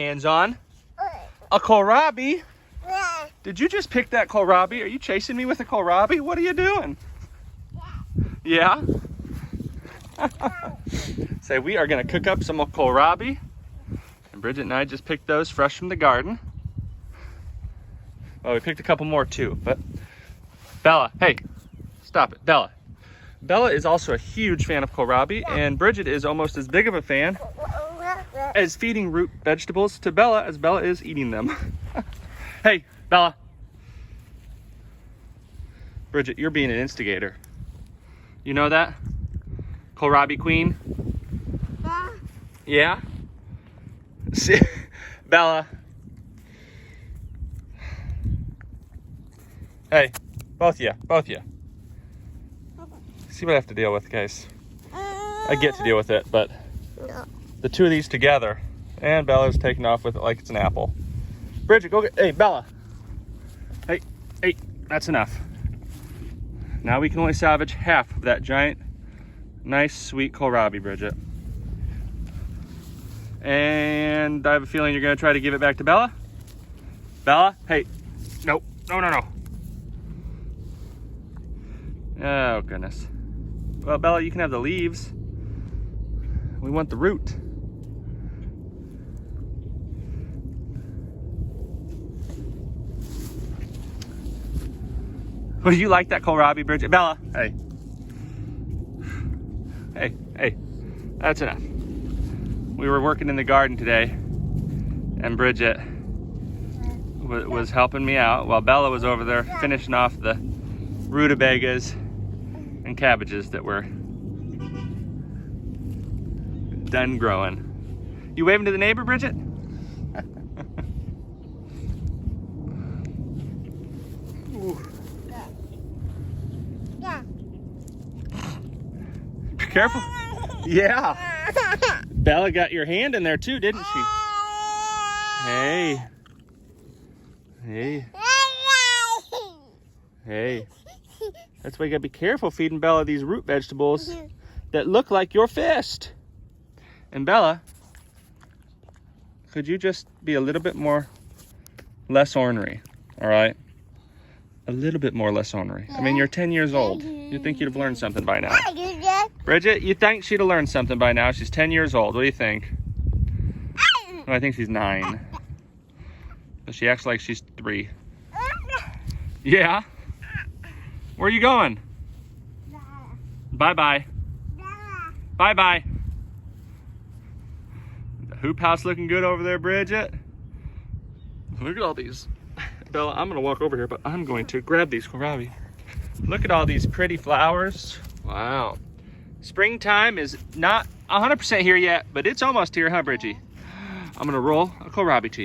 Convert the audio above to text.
Hands on. A kohlrabi? Did you just pick that kohlrabi? Are you chasing me with a kohlrabi? What are you doing? Yeah? Say, we are gonna cook up some kohlrabi. And Bridget and I just picked those fresh from the garden. Well, we picked a couple more too, but Bella, hey, stop it, Bella. Bella is also a huge fan of kohlrabi, and Bridget is almost as big of a fan as feeding root vegetables to Bella as Bella is eating them. Hey, Bella. Bridget, you're being an instigator. You know that? Kohlrabi queen? Yeah? See, Bella. Hey, both of you. See what I have to deal with, guys. I get to deal with it, but the two of these together, and Bella's taking off with it like it's an apple. Bridget, go get, hey, Bella. Hey, that's enough. Now we can only salvage half of that giant, nice, sweet kohlrabi, Bridget. And I have a feeling you're gonna try to give it back to Bella. Bella, hey, no. Oh, goodness. Well, Bella, you can have the leaves. We want the root. Would you like that kohlrabi, Bridget? Bella, hey. Hey, that's enough. We were working in the garden today, and Bridget was helping me out while Bella was over there finishing off the rutabagas and cabbages that were done growing. You waving to the neighbor, Bridget? Be careful. Yeah. Bella got your hand in there too, didn't she? Hey. That's why you gotta be careful feeding Bella these root vegetables that look like your fist. And Bella, could you just be a little bit less ornery, all right? A little bit less ornery. I mean, you're 10 years old. You'd think you'd have learned something by now. Bridget, you think she'd have learned something by now? She's 10 years old. What do you think? Well, I think she's 9. But she acts like she's 3. Yeah? Where are you going? Bye-bye. Bye-bye. The hoop house looking good over there, Bridget. Look at all these. Bella, I'm gonna walk over here, but I'm going to grab these kohlrabi. Look at all these pretty flowers. Wow. Springtime is not 100% here yet, but it's almost here, huh, Bridgie? I'm gonna roll a kohlrabi to you.